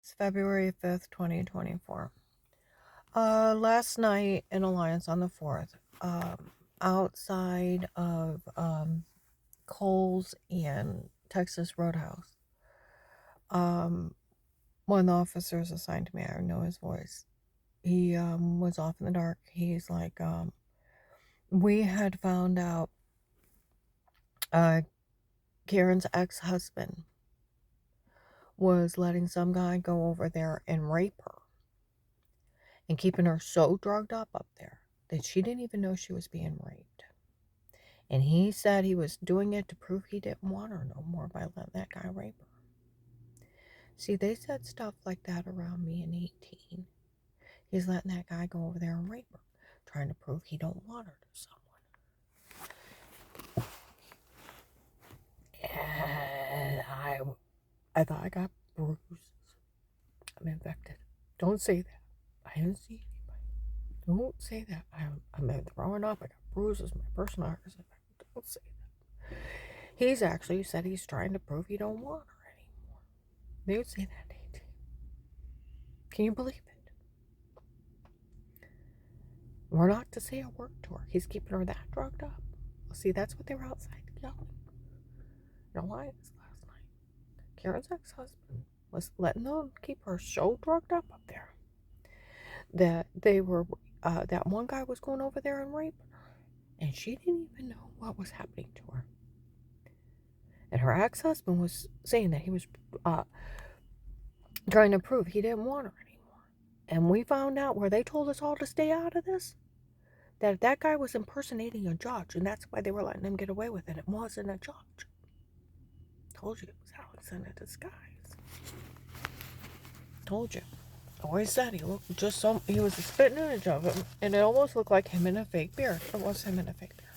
It's February 5th, 2024. Last night in Alliance on the 4th, outside of Kohl's and Texas Roadhouse, one of the officers assigned to me, I know his voice, he was off in the dark. He's like, we had found out Karen's ex-husband was letting some guy go over there and rape her and keeping her so drugged up there that she didn't even know she was being raped. And he said he was doing it to prove he didn't want her no more by letting that guy rape her. See, they said stuff like that around me in 18. He's letting that guy go over there and rape her, trying to prove he don't want her to someone. And I thought I got bruises. I'm infected. Don't say that. I didn't see anybody. Don't say that. I'm throwing up. I got bruises. My personal is infected. Don't say that. He's actually said he's trying to prove he don't want her anymore. They would say that, Nate. Can you believe it? We're not to say a word to her. He's keeping her that drugged up. Well, see, that's what they were outside yelling. In Alliance last night. Karen's ex-husband was letting them keep her so drugged up there that they were, that one guy was going over there and raping her. And she didn't even know what was happening to her. And her ex-husband was saying that he was trying to prove he didn't want her anymore. And we found out where they told us all to stay out of this, that guy was impersonating a judge, and that's why they were letting him get away with it. It wasn't a judge. Told you it was Alex in a disguise. Told you. Always said he looked just so, he was a spitting image of him, and it almost looked like him in a fake beard. It was him in a fake beard.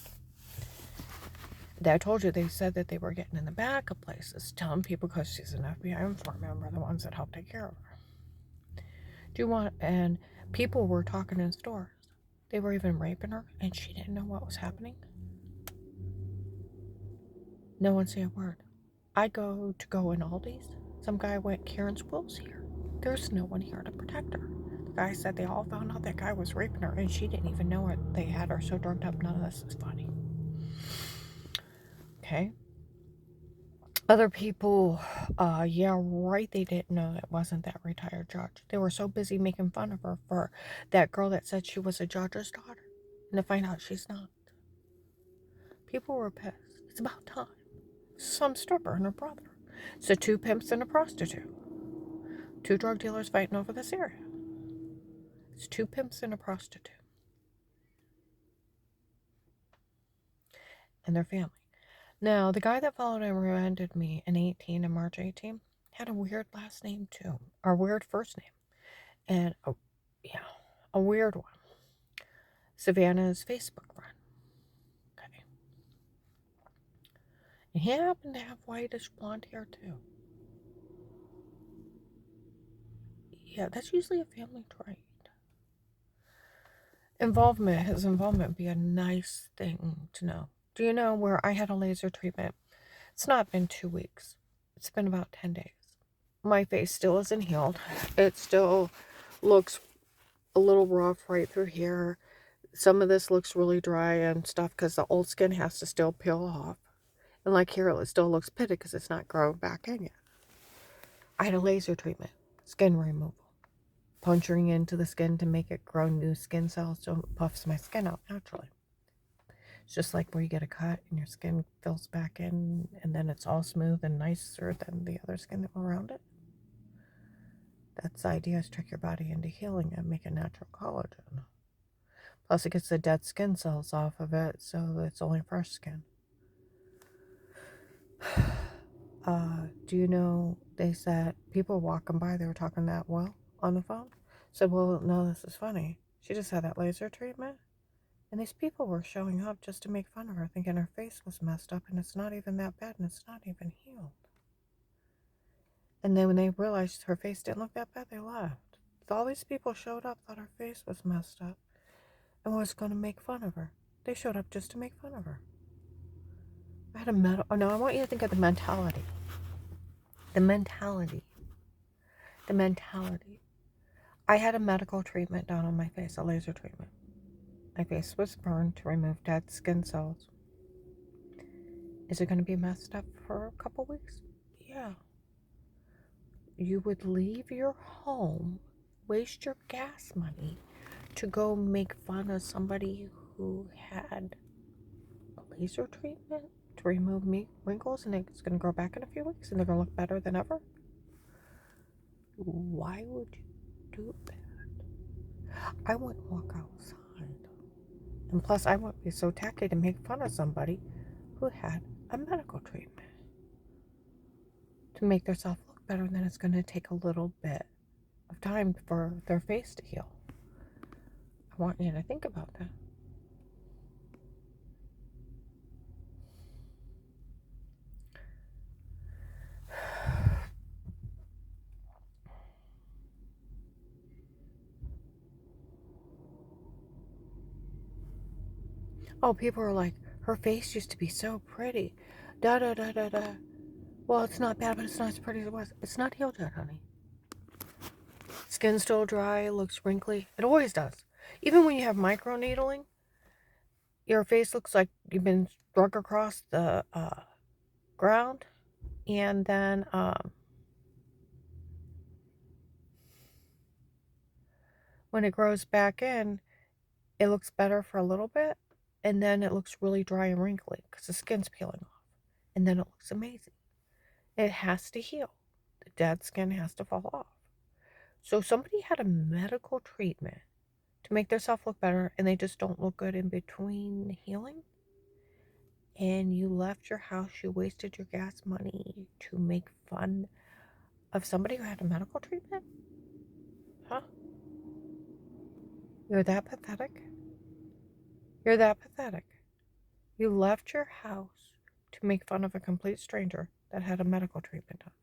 I told you they said that they were getting in the back of places, telling people because she's an FBI informant, we're the ones that help take care of her. Do you want, and people were talking in stores. They were even raping her, and she didn't know what was happening. No one say a word. I go in Aldi's. Some guy went, Karen's will's here. There's no one here to protect her. The guy said they all found out that guy was raping her, and she didn't even know it. They had her so drugged up, none of this is funny. Okay? Other people, yeah, right, they didn't know it wasn't that retired judge. They were so busy making fun of her for that girl that said she was a judge's daughter, and to find out she's not. People were pissed. It's about time. Some stripper and her brother. So 2 pimps and a prostitute. 2 drug dealers fighting over this area. It's 2 pimps and a prostitute. And their family. Now, the guy that followed and remanded me in 18, in March 18, had a weird last name too. Or weird first name. And, a weird one. Savannah's Facebook friend. Okay. And he happened to have whitish blonde hair too. Yeah, that's usually a family trait. His involvement would be a nice thing to know. Do you know where I had a laser treatment? It's not been 2 weeks. It's been about 10 days. My face still isn't healed. It still looks a little rough right through here. Some of this looks really dry and stuff because the old skin has to still peel off. And like here, it still looks pitted because it's not growing back in yet. I had a laser treatment, skin removal. Puncturing into the skin to make it grow new skin cells so it puffs my skin out naturally. It's just like where you get a cut and your skin fills back in and then it's all smooth and nicer than the other skin around it. That's the idea, is trick your body into healing and make a natural collagen. Plus it gets the dead skin cells off of it, so it's only fresh skin. Do you know, they said, people walking by, they were talking that well on the phone. Said, well, no, this is funny. She just had that laser treatment. And these people were showing up just to make fun of her, thinking her face was messed up and it's not even that bad and it's not even healed. And then when they realized her face didn't look that bad, they left. So all these people showed up, thought her face was messed up, and was going to make fun of her. They showed up just to make fun of her. I had a I want you to think of the mentality. The mentality. The mentality. I had a medical treatment done on my face, a laser treatment. My face was burned to remove dead skin cells. Is it going to be messed up for a couple weeks? Yeah. You would leave your home, waste your gas money to go make fun of somebody who had a laser treatment to remove wrinkles and it's going to grow back in a few weeks and they're going to look better than ever? Why would you do that? I wouldn't walk outside. And plus, I wouldn't be so tacky to make fun of somebody who had a medical treatment to make themselves look better. And then it's going to take a little bit of time for their face to heal. I want you to think about that. Oh, people are like, her face used to be so pretty. Da da da da da. Well, it's not bad, but it's not as pretty as it was. It's not healed yet, honey. Skin's still dry, looks wrinkly. It always does. Even when you have microneedling, your face looks like you've been struck across the ground. And then when it grows back in, it looks better for a little bit. And then it looks really dry and wrinkly because the skin's peeling off. And then it looks amazing. It has to heal. The dead skin has to fall off. So somebody had a medical treatment to make themselves look better and they just don't look good in between healing. And you left your house, you wasted your gas money to make fun of somebody who had a medical treatment? Huh? You're that pathetic? You're that pathetic. You left your house to make fun of a complete stranger that had a medical treatment done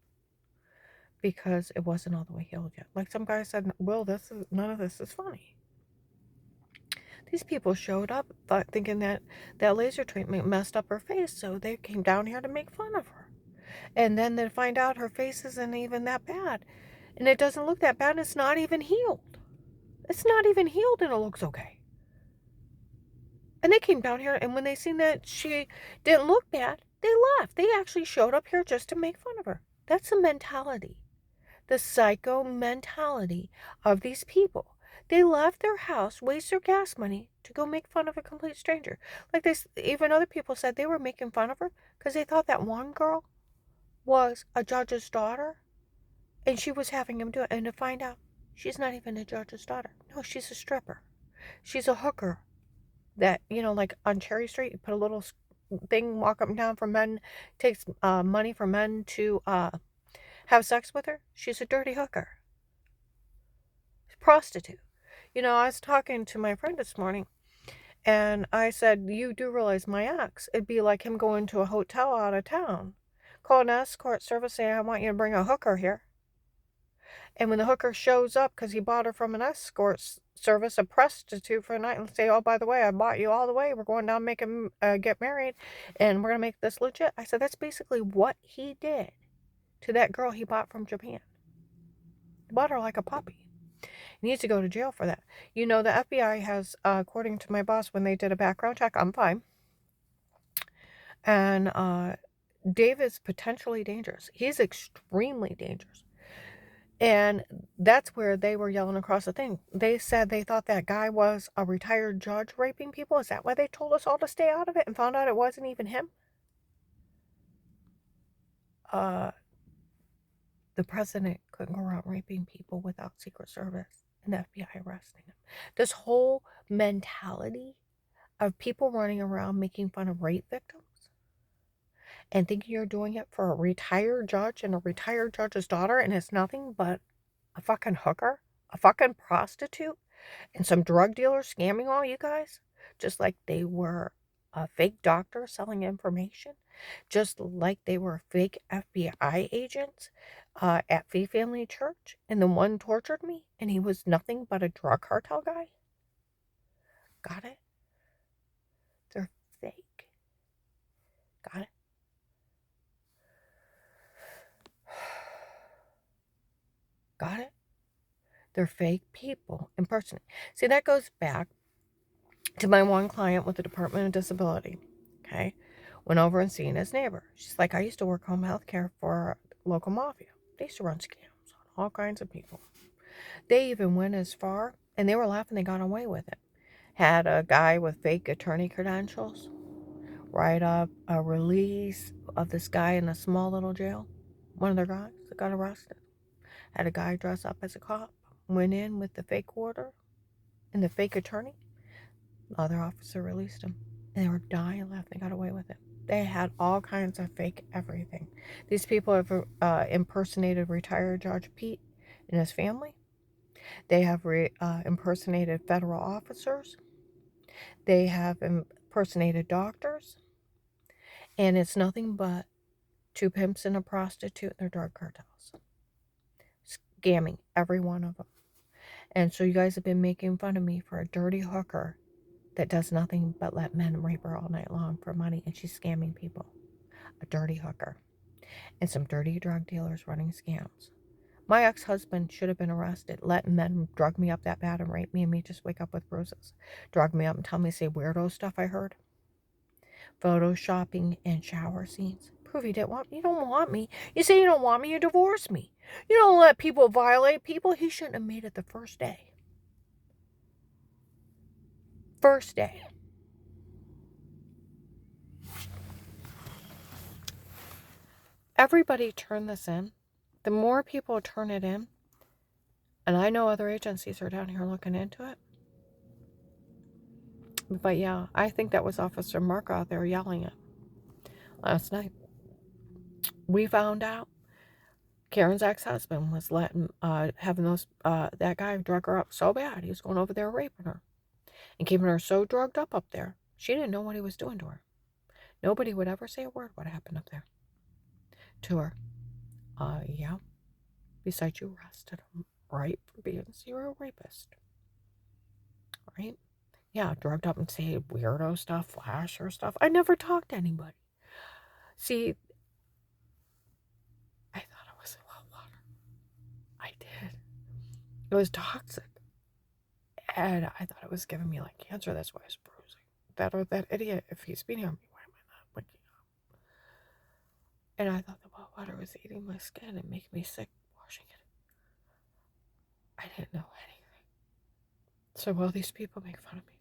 because it wasn't all the way healed yet. Like some guy said, Will, none of this is funny. These people showed up thinking that laser treatment messed up her face, so they came down here to make fun of her. And then they find out her face isn't even that bad. And it doesn't look that bad, and it's not even healed. It's not even healed, and it looks okay. And they came down here, and when they seen that she didn't look bad, they left. They actually showed up here just to make fun of her. That's the mentality. The psycho mentality of these people. They left their house, waste their gas money to go make fun of a complete stranger. Like even other people said they were making fun of her because they thought that one girl was a judge's daughter and she was having him do it. And to find out, she's not even a judge's daughter. No, she's a stripper. She's a hooker that, like on Cherry Street, you put a little thing, walk up and down for men, takes money for men to have sex with her. She's a dirty hooker. Prostitute. I was talking to my friend this morning and I said, you do realize my ex, it'd be like him going to a hotel out of town, call an escort service saying, I want you to bring a hooker here. And when the hooker shows up because he bought her from an escort service, a prostitute for a night, and say, oh, by the way, I bought you all the way. We're going down get married and we're going to make this legit. I said, that's basically what he did to that girl he bought from Japan. He bought her like a puppy. He needs to go to jail for that. The FBI has, according to my boss, when they did a background check, I'm fine. And Dave is potentially dangerous. He's extremely dangerous. And that's where they were yelling across the thing. They said they thought that guy was a retired judge raping people. Is that why they told us all to stay out of it and found out it wasn't even him? The president couldn't go around raping people without Secret Service and the FBI arresting him. This whole mentality of people running around making fun of rape victims and thinking you're doing it for a retired judge and a retired judge's daughter, and it's nothing but a fucking hooker, a fucking prostitute, and some drug dealers scamming all you guys, just like they were a fake doctor selling information, just like they were fake FBI agents at Fee Family Church, and the one tortured me, and he was nothing but a drug cartel guy. Got it? They're fake. Got it? Got it? They're fake people impersonating. See, that goes back to my one client with the Department of Disability. Okay. Went over and seen his neighbor. She's like, I used to work home health care for local mafia. They used to run scams on all kinds of people. They even went as far, and they were laughing, they got away with it. Had a guy with fake attorney credentials write up a release of this guy in a small little jail. One of their guys that got arrested. Had a guy dress up as a cop, went in with the fake order and the fake attorney. The other officer released him. And they were dying laughing. They got away with it. They had all kinds of fake everything. These people have impersonated retired Judge Pete and his family. They have impersonated federal officers. They have impersonated doctors. And it's nothing but two pimps and a prostitute and their drug cartels. Scamming every one of them. And so you guys have been making fun of me for a dirty hooker that does nothing but let men rape her all night long for money, and she's scamming people. A dirty hooker. And some dirty drug dealers running scams. My ex-husband should have been arrested, letting men drug me up that bad and rape me and me just wake up with bruises. Drug me up and tell me, say weirdo stuff I heard. Photoshopping and shower scenes. Prove you didn't want me. You don't want me. You say you don't want me, you divorce me. You don't let people violate people. He shouldn't have made it the first day. First day. Everybody turn this in. The more people turn it in, and I know other agencies are down here looking into it. But yeah, I think that was Officer Mark out there yelling it last night. We found out Karen's ex-husband was having that guy drug her up so bad, he was going over there raping her and keeping her so drugged up there. She didn't know what he was doing to her. Nobody would ever say a word what happened up there to her. Yeah. Besides, you arrested him, right, for being a serial rapist. Right? Yeah, drugged up and say weirdo stuff, flasher stuff. I never talked to anybody. See, I thought it was well water. I did. It was toxic. And I thought it was giving me like cancer. That's why I was bruising. That idiot, if he's beating on me, why am I not waking up? And I thought the well water was eating my skin and making me sick washing it. I didn't know anything. So, well, these people make fun of me.